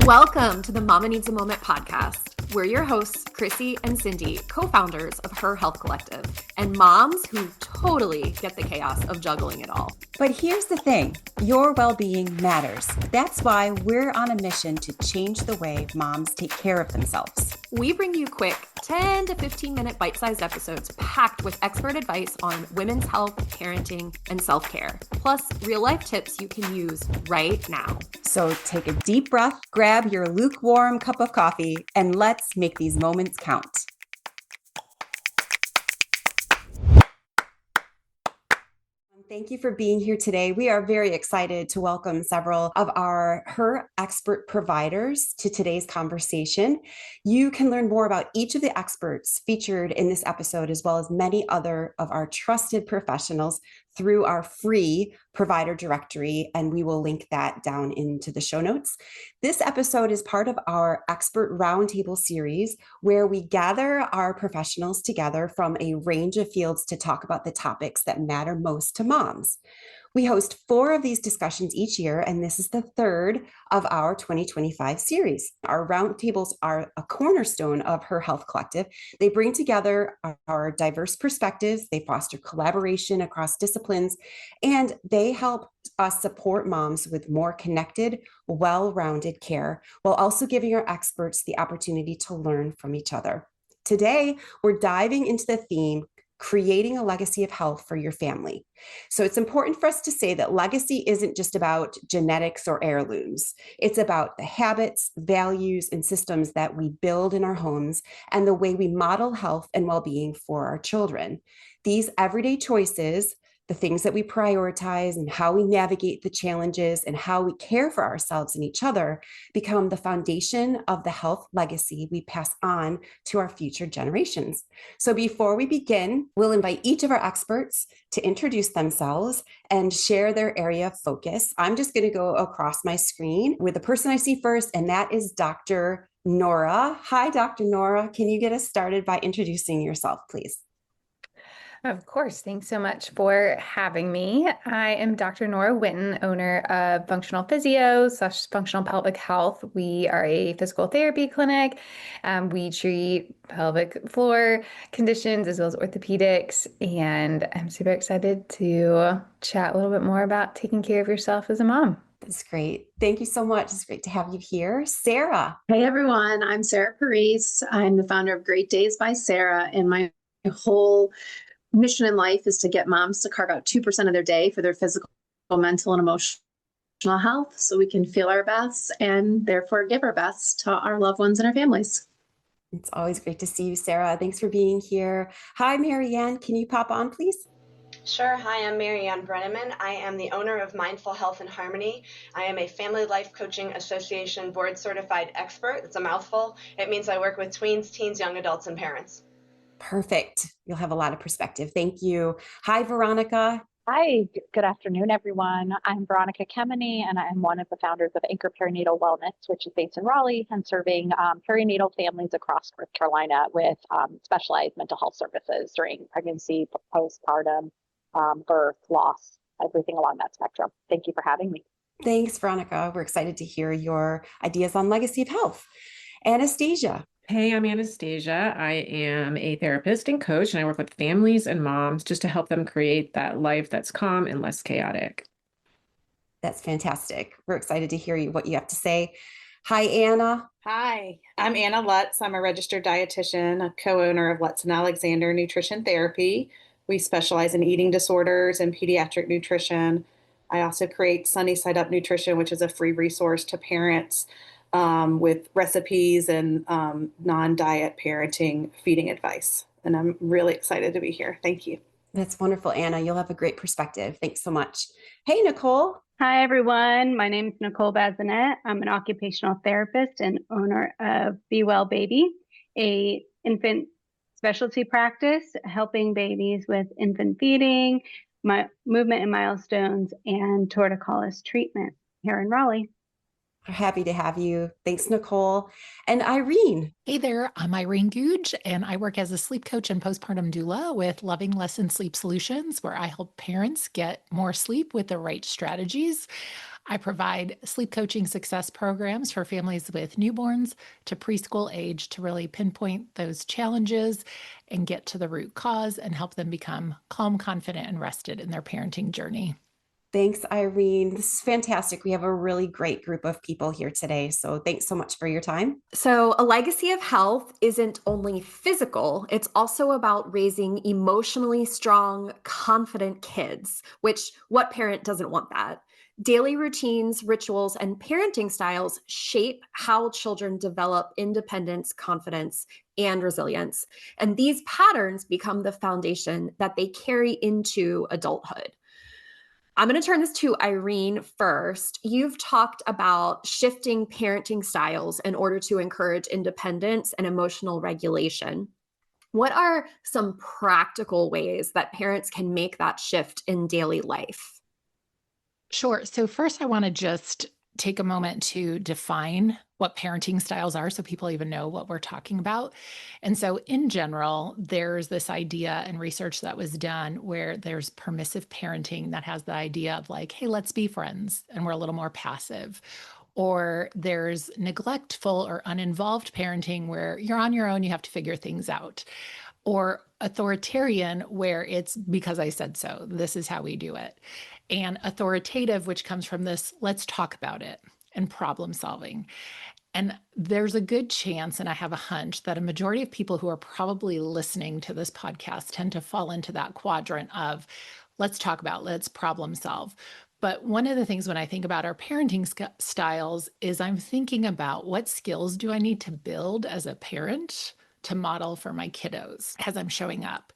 Welcome to the Mama Needs a Moment podcast. We're your hosts, Chrissy and Cindy, co-founders of Her Health Collective, and moms who totally get the chaos of juggling it all. But here's the thing, your well-being matters. That's why we're on a mission to change the way moms take care of themselves. We bring you quick 10 to 15 minute bite-sized episodes packed with expert advice on women's health, parenting, and self-care, plus real-life tips you can use right now. So take a deep breath, grab your lukewarm cup of coffee, and let's make these moments count. Thank you for being here today. We are very excited to welcome several of our Her expert providers to today's conversation. You can learn more about each of the experts featured in this episode, as well as many other of our trusted professionals through our free provider directory, and we will link that down into the show notes. This episode is part of our expert roundtable series, where we gather our professionals together from a range of fields to talk about the topics that matter most to moms. We host 4 of these discussions each year, and this is the 3rd of our 2025 series. Our roundtables are a cornerstone of Her Health Collective. They bring together our diverse perspectives, they foster collaboration across disciplines, and they help us support moms with more connected, well-rounded care, while also giving our experts the opportunity to learn from each other. Today, we're diving into the theme, creating a legacy of health for your family. So it's important for us to say that legacy isn't just about genetics or heirlooms. It's about the habits, values, and systems that we build in our homes and the way we model health and well-being for our children. These everyday choices, the things that we prioritize and how we navigate the challenges and how we care for ourselves and each other, become the foundation of the health legacy we pass on to our future generations. So before we begin, we'll invite each of our experts to introduce themselves and share their area of focus. I'm just going to go across my screen with the person I see first, and that is Dr. Nora. Hi, Dr. Nora. Can you get us started by introducing yourself, please? Of course. Thanks so much for having me. I am Dr. Nora Witten, owner of Functional Physio / Functional Pelvic Health. We are a physical therapy clinic. We treat pelvic floor conditions as well as orthopedics. And I'm super excited to chat a little bit more about taking care of yourself as a mom. That's great. Thank you so much. It's great to have you here. Sarah. Hey, everyone. I'm Sarah Parise. I'm the founder of Great Days by Sarah, and my whole mission in life is to get moms to carve out 2% of their day for their physical, mental, and emotional health so we can feel our best and therefore give our best to our loved ones and our families. It's always great to see you, Sarah. Thanks for being here. Hi, Marianne. Can you pop on, please? Sure. Hi, I'm Marianne Brenneman. I am the owner of Mindful Health and Harmony. I am a Family Life Coaching Association board certified expert. It's a mouthful. It means I work with tweens, teens, young adults, and parents. Perfect. You'll have a lot of perspective. Thank you. Hi, Veronica. Hi, good afternoon, everyone. I'm Veronica Kemeny, and I'm one of the founders of Anchor Perinatal Wellness, which is based in Raleigh and serving perinatal families across North Carolina with specialized mental health services during pregnancy, postpartum, birth, loss, everything along that spectrum. Thank you for having me. Thanks, Veronica. We're excited to hear your ideas on legacy of health. Anastasia. Hey, I'm Anastasia. I am a therapist and coach, and I work with families and moms just to help them create that life that's calm and less chaotic. That's fantastic. We're excited to hear what you have to say. Hi, Anna. Hi, I'm Anna Lutz. I'm a registered dietitian, a co-owner of Lutz and Alexander Nutrition Therapy. We specialize in eating disorders and pediatric nutrition. I also create Sunny Side Up Nutrition, which is a free resource to parents with recipes and non-diet parenting feeding advice. And I'm really excited to be here. Thank you. That's wonderful, Anna. You'll have a great perspective. Thanks so much. Hey, Nicole. Hi, everyone. My name is Nicole Bazinet. I'm an occupational therapist and owner of Be Well Baby, a infant specialty practice helping babies with infant feeding, movement and milestones, and torticollis treatment here in Raleigh. We're happy to have you. Thanks, Nicole. And Irene. Hey there, I'm Irene Googe, and I work as a sleep coach and postpartum doula with Loving Lesson Sleep Solutions, where I help parents get more sleep with the right strategies. I provide sleep coaching success programs for families with newborns to preschool age to really pinpoint those challenges and get to the root cause and help them become calm, confident, and rested in their parenting journey. Thanks, Irene. This is fantastic. We have a really great group of people here today. So thanks so much for your time. So, a legacy of health isn't only physical, it's also about raising emotionally strong, confident kids, which what parent doesn't want that? Daily routines, rituals, and parenting styles shape how children develop independence, confidence, and resilience. And these patterns become the foundation that they carry into adulthood. I'm going to turn this to Irene first. You've talked about shifting parenting styles in order to encourage independence and emotional regulation. What are some practical ways that parents can make that shift in daily life? Sure. So, first, I want to just take a moment to define what parenting styles are so people even know what we're talking about. And so, in general, there's this idea and research that was done where there's permissive parenting that has the idea of like, hey, let's be friends, and we're a little more passive. Or there's neglectful or uninvolved parenting where you're on your own, you have to figure things out. Or authoritarian, where it's because I said so, this is how we do it. And authoritative, which comes from this, let's talk about it, and problem solving. And there's a good chance, and I have a hunch, that a majority of people who are probably listening to this podcast tend to fall into that quadrant of let's talk about, let's problem solve. But one of the things when I think about our parenting styles is I'm thinking about what skills do I need to build as a parent to model for my kiddos as I'm showing up.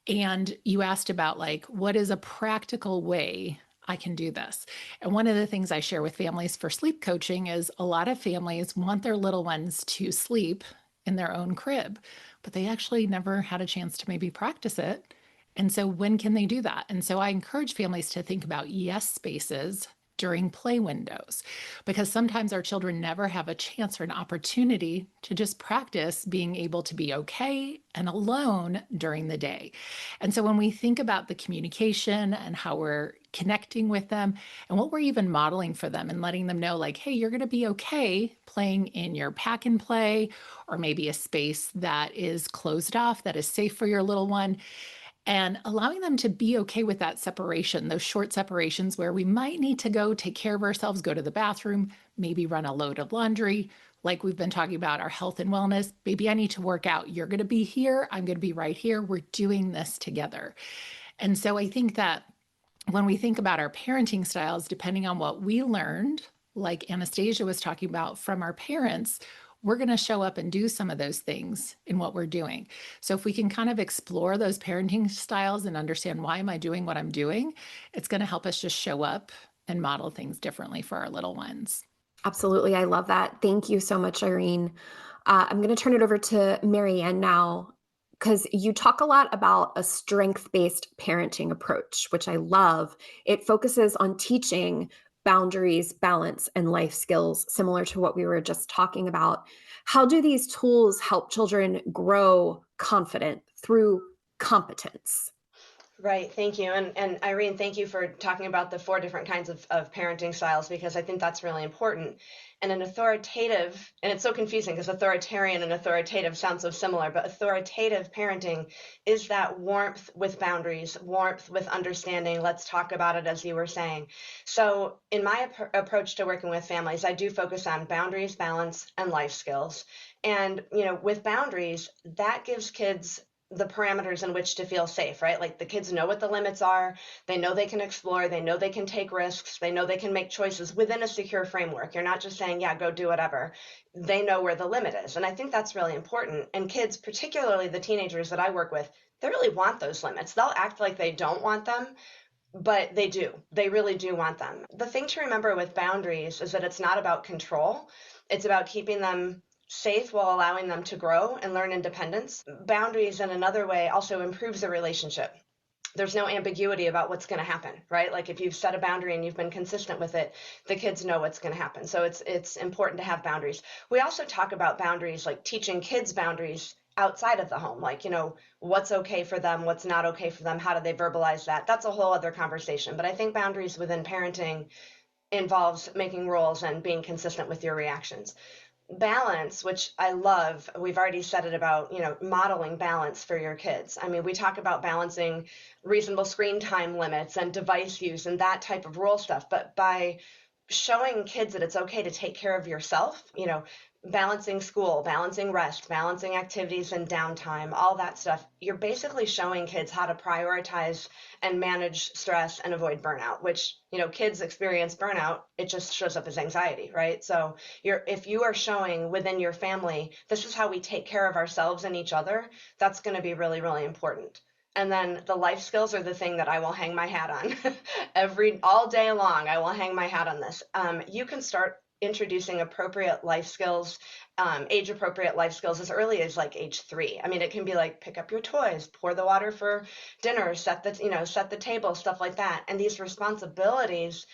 And you asked about like, what is a practical way I can do this? And one of the things I share with families for sleep coaching is a lot of families want their little ones to sleep in their own crib, but they actually never had a chance to maybe practice it. And so when can they do that? And so I encourage families to think about yes spaces during play windows, because sometimes our children never have a chance or an opportunity to just practice being able to be okay and alone during the day. And so when we think about the communication and how we're connecting with them and what we're even modeling for them and letting them know like, hey, you're going to be okay playing in your pack and play, or maybe a space that is closed off, that is safe for your little one, and allowing them to be okay with that separation, those short separations where we might need to go take care of ourselves, go to the bathroom, maybe run a load of laundry. Like we've been talking about our health and wellness, maybe I need to work out. You're going to be here. I'm going to be right here. We're doing this together. And so I think that when we think about our parenting styles, depending on what we learned, like Anastasia was talking about from our parents, we're going to show up and do some of those things in what we're doing. So if we can kind of explore those parenting styles and understand why am I doing what I'm doing, it's going to help us just show up and model things differently for our little ones. Absolutely. I love that. Thank you so much, Irene. I'm going to turn it over to Marianne now, because you talk a lot about a strength-based parenting approach, which I love. It focuses on teaching boundaries, balance, and life skills, similar to what we were just talking about. How do these tools help children grow confident through competence? Right, thank you. And Irene, thank you for talking about the 4 different kinds of parenting styles, because I think that's really important. And an authoritative, and it's so confusing because authoritarian and authoritative sound so similar, but authoritative parenting is that warmth with boundaries, warmth with understanding. Let's talk about it, as you were saying. So in my approach to working with families, I do focus on boundaries, balance, and life skills. And, with boundaries, that gives kids the parameters in which to feel safe, right? Like the kids know what the limits are. They know they can explore. They know they can take risks. They know they can make choices within a secure framework. You're not just saying, yeah, go do whatever. They know where the limit is. And I think that's really important. And kids, particularly the teenagers that I work with, they really want those limits. They'll act like they don't want them, but they do. They really do want them. The thing to remember with boundaries is that it's not about control. It's about keeping them safe while allowing them to grow and learn independence. Boundaries, in another way, also improves the relationship. There's no ambiguity about what's going to happen, right? Like if you've set a boundary and you've been consistent with it, the kids know what's going to happen. So it's important to have boundaries. We also talk about boundaries, like teaching kids boundaries outside of the home, like, what's okay for them, what's not okay for them, how do they verbalize that? That's a whole other conversation. But I think boundaries within parenting involves making rules and being consistent with your reactions. Balance, which I love, we've already said it about, modeling balance for your kids. I mean, we talk about balancing reasonable screen time limits and device use and that type of rule stuff, but by showing kids that it's okay to take care of yourself, balancing school, balancing rest, balancing activities and downtime, all that stuff, you're basically showing kids how to prioritize and manage stress and avoid burnout, which, kids experience burnout, it just shows up as anxiety, right? So if you are showing within your family, this is how we take care of ourselves and each other, that's going to be really, really important. And then the life skills are the thing that I will hang my hat on. All day long, I will hang my hat on this. You can start introducing appropriate life skills, age appropriate life skills as early as like age 3. I mean, it can be like pick up your toys, pour the water for dinner, set the table, stuff like that. And these responsibilities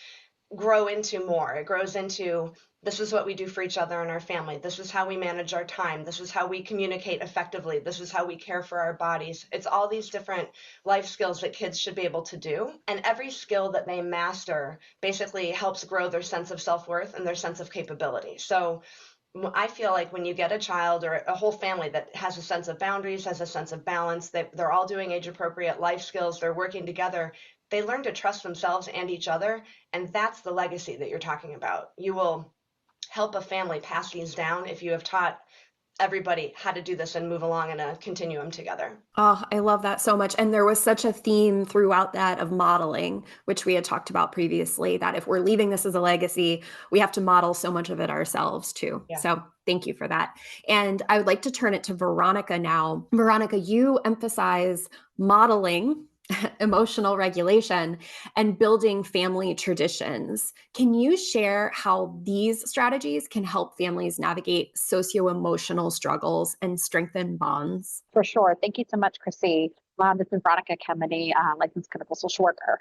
grow into more. It grows into, this is what we do for each other and our family. This is how we manage our time. This is how we communicate effectively. This is how we care for our bodies. It's all these different life skills that kids should be able to do. And every skill that they master basically helps grow their sense of self-worth and their sense of capability. So I feel like when you get a child or a whole family that has a sense of boundaries, has a sense of balance, they're all doing age-appropriate life skills, they're working together, they learn to trust themselves and each other, and that's the legacy that you're talking about. You will help a family pass these down if you have taught everybody how to do this and move along in a continuum together. Oh, I love that so much. And there was such a theme throughout that of modeling, which we had talked about previously, that if we're leaving this as a legacy, we have to model so much of it ourselves too. Yeah. So thank you for that. And I would like to turn it to Veronica now. Veronica, you emphasize modeling emotional regulation and building family traditions. Can you share how these strategies can help families navigate socio-emotional struggles and strengthen bonds? For sure. Thank you so much, Chrissy. This is Veronica Kemeny, licensed clinical social worker.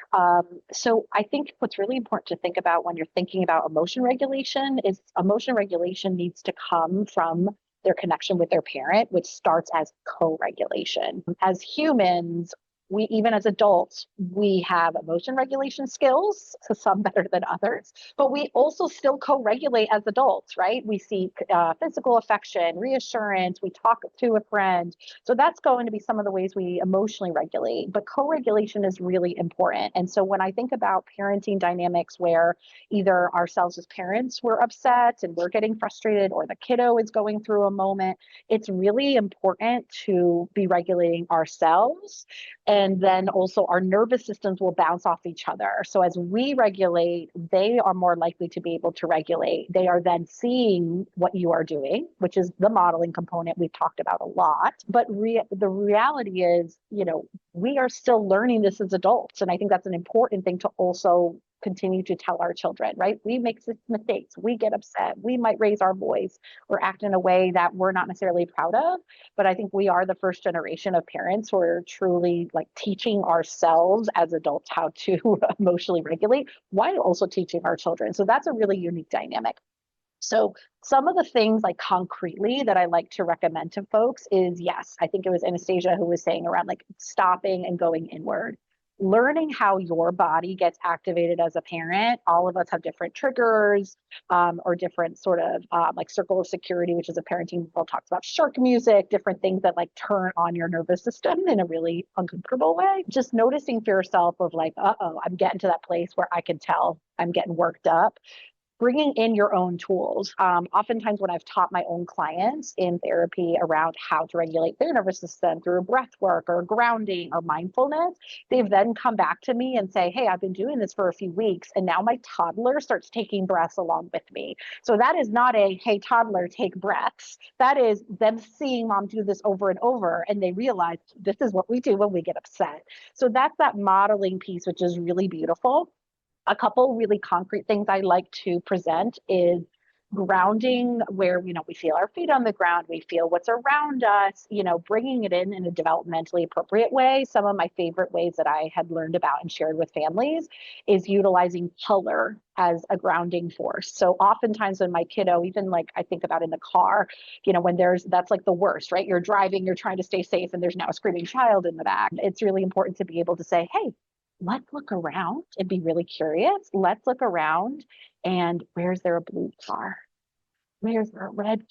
So I think what's really important to think about when you're thinking about emotion regulation is emotion regulation needs to come from their connection with their parent, which starts as co-regulation. As humans, we, even as adults, we have emotion regulation skills, so some better than others, but we also still co-regulate as adults, right? We seek physical affection, reassurance, we talk to a friend. So that's going to be some of the ways we emotionally regulate, but co-regulation is really important. And so when I think about parenting dynamics where either ourselves as parents we're upset and we're getting frustrated, or the kiddo is going through a moment, it's really important to be regulating ourselves. And then also our nervous systems will bounce off each other. So as we regulate, they are more likely to be able to regulate. They are then seeing what you are doing, which is the modeling component we've talked about a lot. But the reality is, we are still learning this as adults. And I think that's an important thing to also continue to tell our children, right? We make mistakes, we get upset, we might raise our voice or act in a way that we're not necessarily proud of. But I think we are the first generation of parents who are truly like teaching ourselves as adults how to emotionally regulate while also teaching our children. So that's a really unique dynamic. So some of the things like concretely that I like to recommend to folks is, yes, I think it was Anastasia who was saying around like stopping and going inward. Learning how your body gets activated as a parent. All of us have different triggers or different sort of like circle of security, which is a parenting book, talks about shark music, different things that like turn on your nervous system in a really uncomfortable way. Just noticing for yourself of like, I'm getting to that place where I can tell I'm getting worked up. Bringing in your own tools. Oftentimes when I've taught my own clients in therapy around how to regulate their nervous system through breath work or grounding or mindfulness, they've then come back to me and say, hey, I've been doing this for a few weeks and now my toddler starts taking breaths along with me. So that is not a, hey, toddler, take breaths. That is them seeing mom do this over and over, and they realize this is what we do when we get upset. So that's that modeling piece, which is really beautiful. A couple really concrete things I like to present is grounding, where, we feel our feet on the ground, we feel what's around us, bringing it in a developmentally appropriate way. Some of my favorite ways that I had learned about and shared with families is utilizing color as a grounding force. So oftentimes when my kiddo, even like I think about in the car, when that's like the worst, right? You're driving, you're trying to stay safe, and there's now a screaming child in the back. It's really important to be able to say, hey, let's look around and be really curious. Let's look around and where's there a blue car? Where's there a red?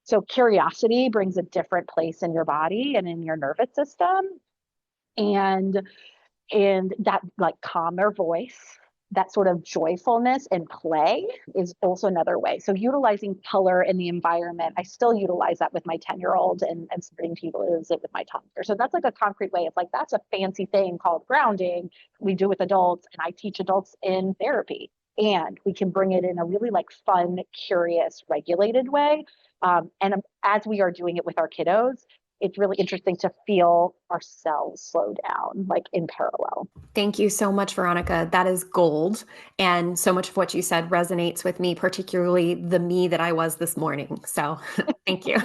So curiosity brings a different place in your body and in your nervous system. And that like calmer voice, that sort of joyfulness and play is also another way. So utilizing color in the environment, I still utilize that with my 10-year-old and starting to utilize it with my toddler. So that's like a concrete way of like, that's a fancy thing called grounding we do with adults, and I teach adults in therapy. And we can bring it in a really like fun, curious, regulated way. And as we are doing it with our kiddos, it's really interesting to feel ourselves slow down, like in parallel. Thank you so much, Veronica. That is gold. And so much of what you said resonates with me, particularly the me that I was this morning. So thank you.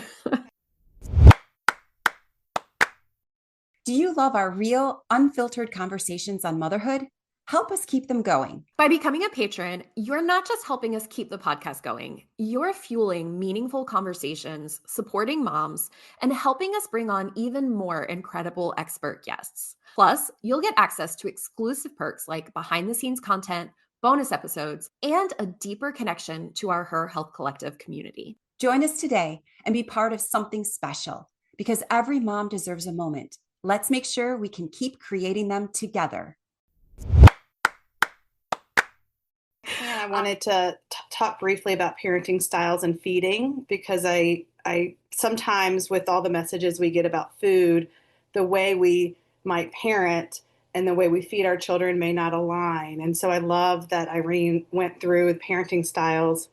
Do you love our real, unfiltered conversations on motherhood? Help us keep them going. By becoming a patron, you're not just helping us keep the podcast going, you're fueling meaningful conversations, supporting moms, and helping us bring on even more incredible expert guests. Plus, you'll get access to exclusive perks like behind-the-scenes content, bonus episodes, and a deeper connection to our Her Health Collective community. Join us today and be part of something special, because every mom deserves a moment. Let's make sure we can keep creating them together. And I wanted to talk briefly about parenting styles and feeding, because I sometimes, with all the messages we get about food, the way we might parent and the way we feed our children may not align. And so I love that Irene went through with parenting styles.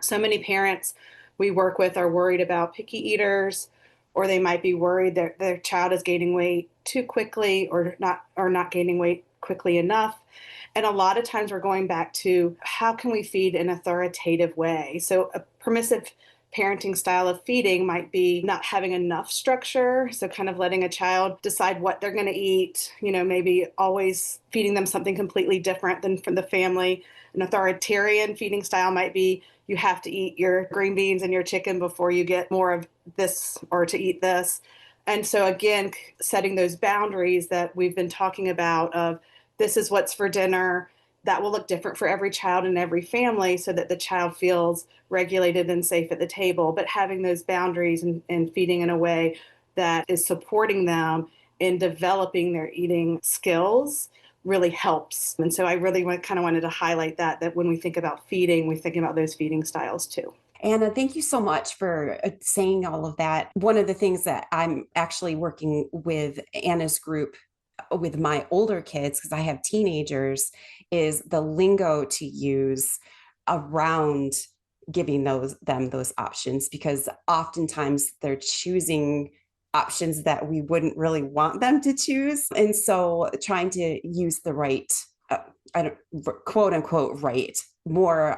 So many parents we work with are worried about picky eaters, or they might be worried that their child is gaining weight too quickly or not gaining weight quickly enough. And a lot of times we're going back to how can we feed in an authoritative way? So a permissive parenting style of feeding might be not having enough structure. So kind of letting a child decide what they're going to eat, maybe always feeding them something completely different than from the family. An authoritarian feeding style might be you have to eat your green beans and your chicken before you get more of this or to eat this. And so again, setting those boundaries that we've been talking about of this is what's for dinner, that will look different for every child and every family so that the child feels regulated and safe at the table. But having those boundaries and feeding in a way that is supporting them in developing their eating skills really helps. And so I really kind of wanted to highlight that when we think about feeding, we think about those feeding styles too. Anna, thank you so much for saying all of that. One of the things that I'm actually working with Anna's group with my older kids, because I have teenagers, is the lingo to use around giving them those options, because oftentimes they're choosing options that we wouldn't really want them to choose. And so trying to use the right, quote unquote, right, more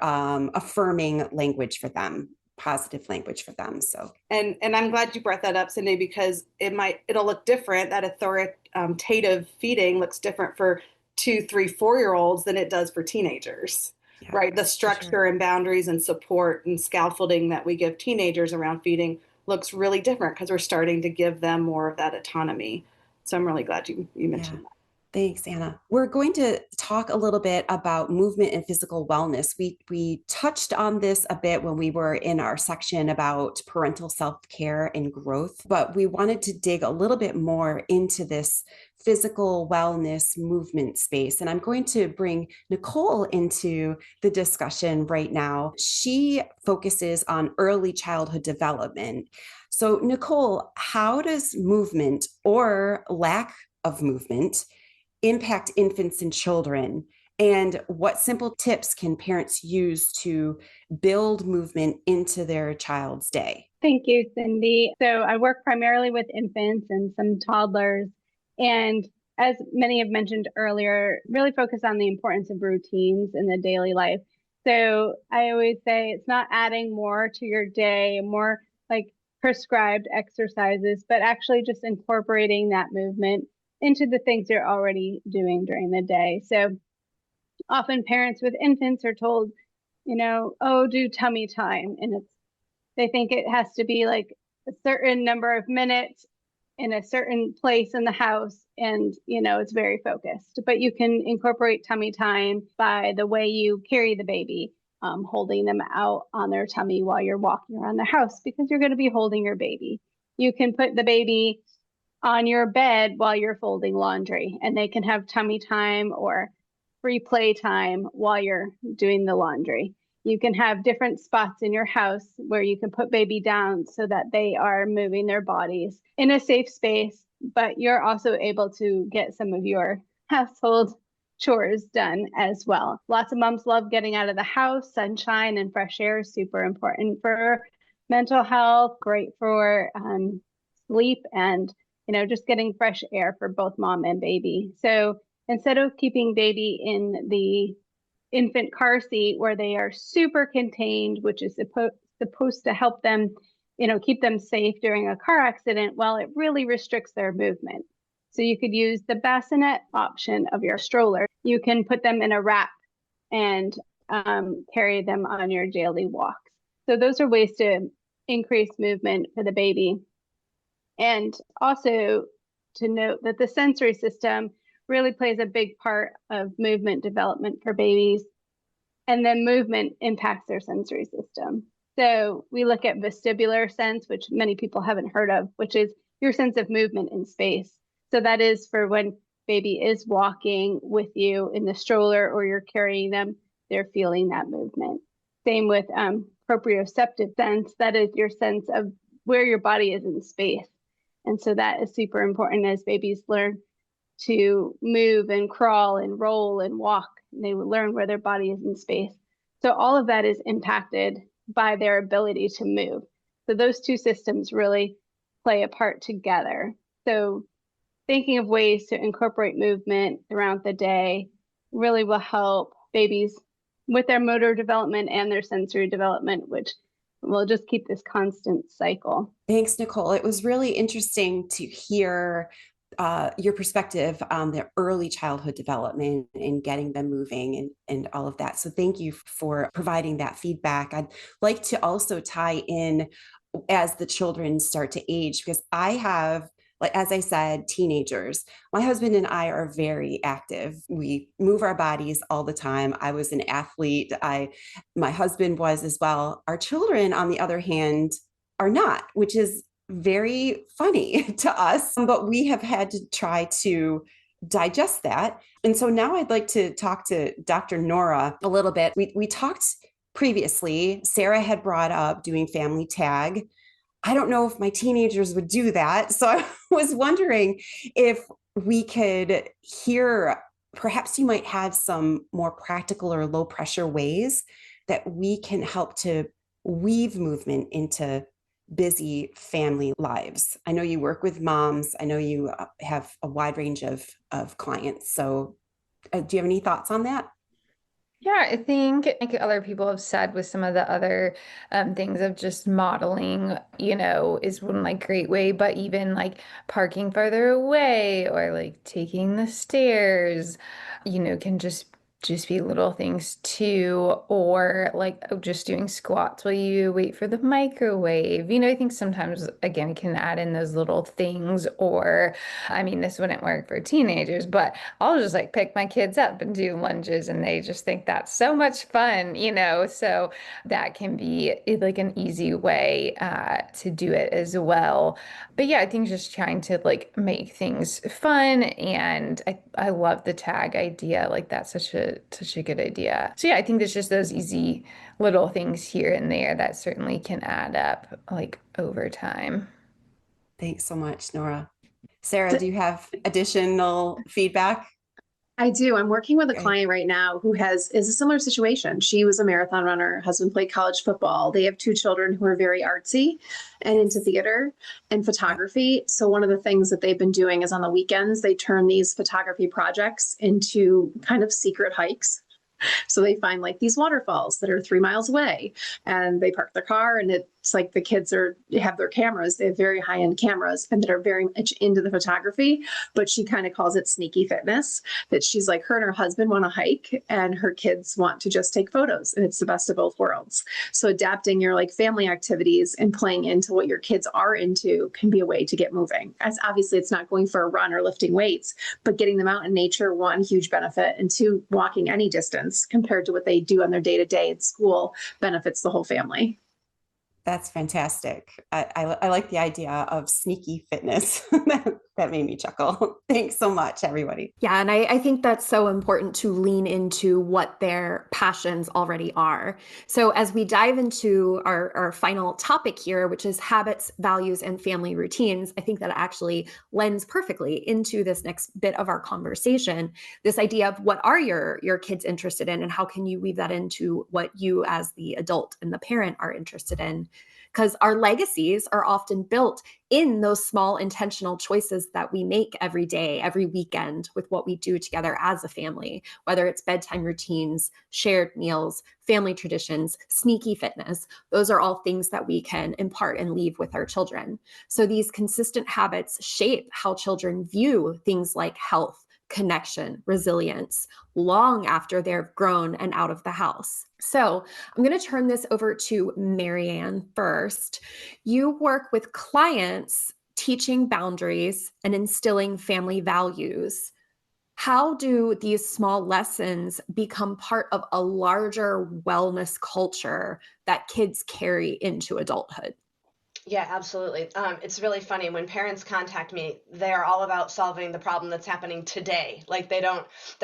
affirming language for them, positive language for them. So, and I'm glad you brought that up, Cindy, because it'll look different. That authoritative feeding looks different for 2, 3, 4-year-olds than it does for teenagers, right? The structure and boundaries and support and scaffolding that we give teenagers around feeding looks really different because we're starting to give them more of that autonomy. So I'm really glad you mentioned that. Thanks, Anna. We're going to talk a little bit about movement and physical wellness. We touched on this a bit when we were in our section about parental self-care and growth, but we wanted to dig a little bit more into this physical wellness movement space. And I'm going to bring Nicole into the discussion right now. She focuses on early childhood development. So Nicole, how does movement or lack of movement impact infants and children? And what simple tips can parents use to build movement into their child's day? Thank you, Cindy. So I work primarily with infants and some toddlers. And as many have mentioned earlier, really focus on the importance of routines in the daily life. So I always say it's not adding more to your day, more like prescribed exercises, but actually just incorporating that movement into the things you're already doing during the day. So often parents with infants are told, oh, do tummy time. And they think it has to be like a certain number of minutes in a certain place in the house, and it's very focused. But you can incorporate tummy time by the way you carry the baby, holding them out on their tummy while you're walking around the house, because you're going to be holding your baby. You can put the baby on your bed while you're folding laundry, and they can have tummy time or free play time while you're doing the laundry. You can have different spots in your house where you can put baby down so that they are moving their bodies in a safe space, but you're also able to get some of your household chores done as well. Lots of moms love getting out of the house. Sunshine and fresh air is super important for mental health, great for sleep, and just getting fresh air for both mom and baby. So instead of keeping baby in the infant car seat where they are super contained, which is supposed to help them, keep them safe during a car accident, well, it really restricts their movement. So you could use the bassinet option of your stroller. You can put them in a wrap and carry them on your daily walks. So those are ways to increase movement for the baby. And also to note that the sensory system really plays a big part of movement development for babies. And then movement impacts their sensory system. So we look at vestibular sense, which many people haven't heard of, which is your sense of movement in space. So that is for when baby is walking with you in the stroller or you're carrying them, they're feeling that movement. Same with proprioceptive sense. That is your sense of where your body is in space. And so that is super important as babies learn to move and crawl and roll and walk. They will learn where their body is in space. So all of that is impacted by their ability to move. So those two systems really play a part together. So thinking of ways to incorporate movement throughout the day really will help babies with their motor development and their sensory development, which will just keep this constant cycle. Thanks, Nicole. It was really interesting to hear your perspective on the early childhood development and getting them moving and all of that. So thank you for providing that feedback. I'd like to also tie in as the children start to age, because I have, like, as I said, teenagers. My husband and I are very active. We move our bodies all the time. I was an athlete. My husband was as well. Our children, on the other hand, are not, which is very funny to us, but we have had to try to digest that. And so now I'd like to talk to Dr. Nora a little bit. We talked previously, Sarah had brought up doing family tag. I don't know if my teenagers would do that. So I was wondering if we could hear, perhaps you might have some more practical or low pressure ways that we can help to weave movement into busy family lives. I know you work with moms. I know you have a wide range of clients. So do you have any thoughts on that? Yeah, I think like other people have said with some of the other things of just modeling, is one like great way, but even like parking further away or like taking the stairs, can just be little things too, or like just doing squats while you wait for the microwave. I think sometimes, again, you can add in those little things, or, I mean, this wouldn't work for teenagers, but I'll just like pick my kids up and do lunges and they just think that's so much fun, so that can be like an easy way to do it as well. But yeah, I think just trying to like make things fun, and I love the tag idea. Like that's such a good idea. So yeah, I think there's just those easy little things here and there that certainly can add up like over time. Thanks so much, Nora. Sarah, do you have additional feedback? I do. I'm working with a client right now who is a similar situation. She was a marathon runner. Her husband played college football. They have two children who are very artsy and into theater and photography. So one of the things that they've been doing is on the weekends, they turn these photography projects into kind of secret hikes. So they find like these waterfalls that are 3 miles away, and they park their car, and It's like the kids have their cameras. They have very high-end cameras and that are very much into the photography, but she kind of calls it sneaky fitness, that she's like, her and her husband want to hike and her kids want to just take photos, and it's the best of both worlds. So adapting your like family activities and playing into what your kids are into can be a way to get moving. As obviously it's not going for a run or lifting weights, but getting them out in nature, one, huge benefit, and two, walking any distance compared to what they do on their day-to-day at school benefits the whole family. That's fantastic. I like the idea of sneaky fitness. That made me chuckle. Thanks so much, everybody. Yeah, and I think that's so important to lean into what their passions already are. So as we dive into our final topic here, which is habits, values, and family routines, I think that actually lends perfectly into this next bit of our conversation. This idea of what are your kids interested in, and how can you weave that into what you as the adult and the parent are interested in? Because our legacies are often built in those small intentional choices that we make every day, every weekend with what we do together as a family, whether it's bedtime routines, shared meals, family traditions, sneaky fitness. Those are all things that we can impart and leave with our children. So these consistent habits shape how children view things like health, connection, resilience, long after they're grown and out of the house. So I'm going to turn this over to Marianne first. You work with clients teaching boundaries and instilling family values. How do these small lessons become part of a larger wellness culture that kids carry into adulthood? Yeah, absolutely. It's really funny when parents contact me, they're all about solving the problem that's happening today. Like they're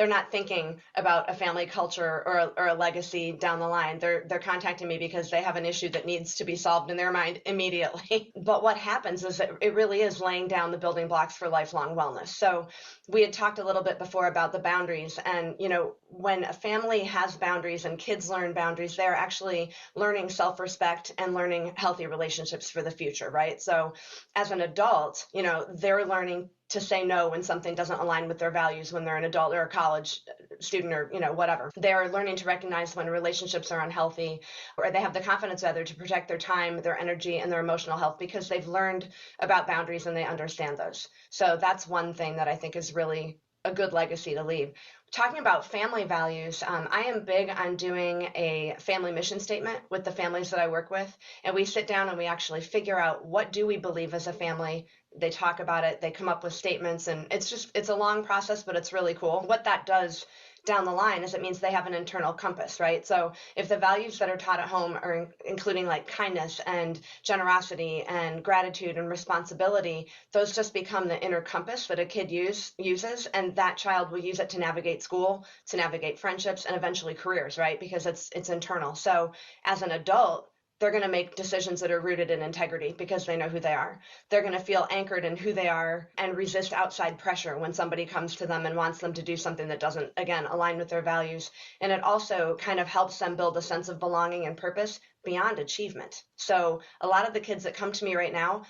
not thinking about a family culture or a legacy down the line. They're contacting me because they have an issue that needs to be solved in their mind immediately. But what happens is that it really is laying down the building blocks for lifelong wellness. So we had talked a little bit before about the boundaries, and when a family has boundaries and kids learn boundaries, they're actually learning self-respect and learning healthy relationships for the future, right? So as an adult, they're learning to say no when something doesn't align with their values when they're an adult or a college student or whatever. They're learning to recognize when relationships are unhealthy, or they have the confidence rather to protect their time, their energy, and their emotional health because they've learned about boundaries and they understand those. So that's one thing that I think is really a good legacy to leave. Talking about family values, I am big on doing a family mission statement with the families that I work with. And we sit down and we actually figure out, what do we believe as a family? They talk about it, they come up with statements, and it's a long process, but it's really cool. What that does down the line is it means they have an internal compass, right? So if the values that are taught at home are including like kindness and generosity and gratitude and responsibility, those just become the inner compass that a kid uses, and that child will use it to navigate school, to navigate friendships, and eventually careers, right? Because it's internal. So as an adult, they're going to make decisions that are rooted in integrity because they know who they are. They're going to feel anchored in who they are and resist outside pressure when somebody comes to them and wants them to do something that doesn't, again, align with their values. And it also kind of helps them build a sense of belonging and purpose beyond achievement. So a lot of the kids that come to me right now,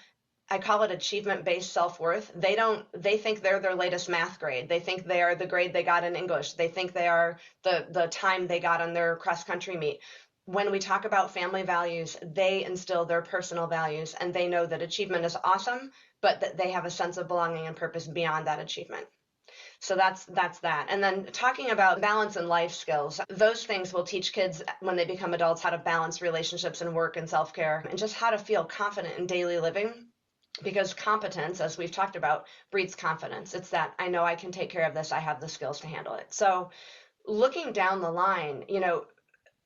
I call it achievement-based self-worth. They think they're their latest math grade. They think they are the grade they got in English. They think they are the time they got on their cross-country meet. When we talk about family values, they instill their personal values, and they know that achievement is awesome, but that they have a sense of belonging and purpose beyond that achievement. So that's that. And then talking about balance and life skills, those things will teach kids when they become adults how to balance relationships and work and self-care, and just how to feel confident in daily living. Because competence, as we've talked about, breeds confidence. It's that I know I can take care of this, I have the skills to handle it. So looking down the line,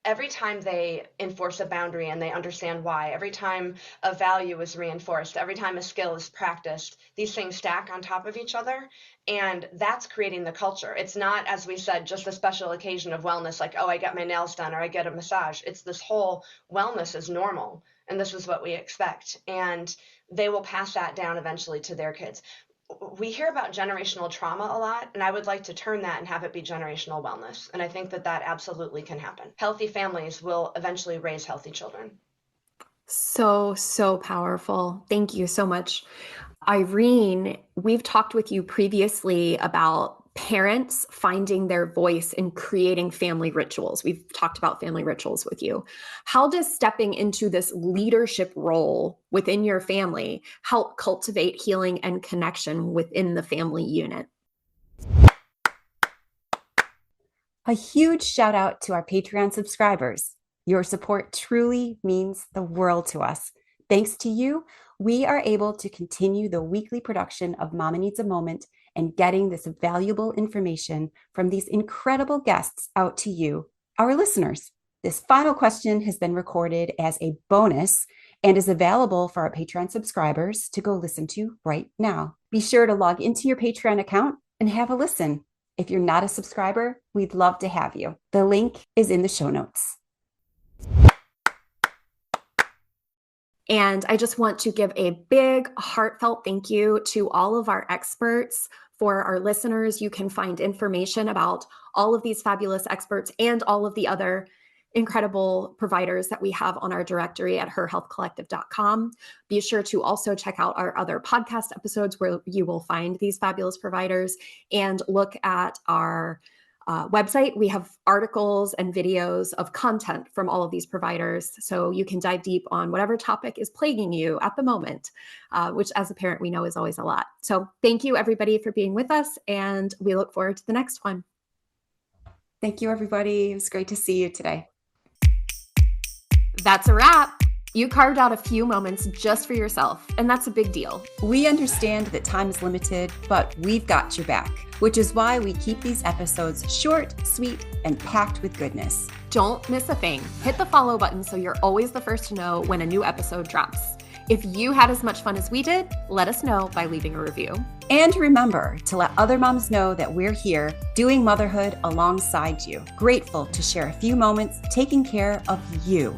every time they enforce a boundary and they understand why, every time a value is reinforced, every time a skill is practiced, these things stack on top of each other. And that's creating the culture. It's not, as we said, just a special occasion of wellness, like, oh, I get my nails done or I get a massage. It's this whole wellness is normal. And this is what we expect. And they will pass that down eventually to their kids. We hear about generational trauma a lot, and I would like to turn that and have it be generational wellness. And I think that absolutely can happen. Healthy families will eventually raise healthy children. So powerful. Thank you so much. Irene, we've talked with you previously about parents finding their voice in creating family rituals. We've talked about family rituals with you. How does stepping into this leadership role within your family help cultivate healing and connection within the family unit? A huge shout out to our Patreon subscribers. Your support truly means the world to us. Thanks to you, we are able to continue the weekly production of Mama Needs a Moment and getting this valuable information from these incredible guests out to you, our listeners. This final question has been recorded as a bonus and is available for our Patreon subscribers to go listen to right now. Be sure to log into your Patreon account and have a listen. If you're not a subscriber, we'd love to have you. The link is in the show notes. And I just want to give a big, heartfelt thank you to all of our experts. For our listeners, you can find information about all of these fabulous experts and all of the other incredible providers that we have on our directory at herhealthcollective.com. Be sure to also check out our other podcast episodes where you will find these fabulous providers, and look at our website. We have articles and videos of content from all of these providers, so you can dive deep on whatever topic is plaguing you at the moment, which as a parent we know is always a lot. So thank you everybody for being with us, and we look forward to the next one. Thank you, everybody. It was great to see you today. That's a wrap. You carved out a few moments just for yourself, and that's a big deal. We understand that time is limited, but we've got your back, which is why we keep these episodes short, sweet, and packed with goodness. Don't miss a thing. Hit the follow button so you're always the first to know when a new episode drops. If you had as much fun as we did, let us know by leaving a review. And remember to let other moms know that we're here doing motherhood alongside you. Grateful to share a few moments taking care of you.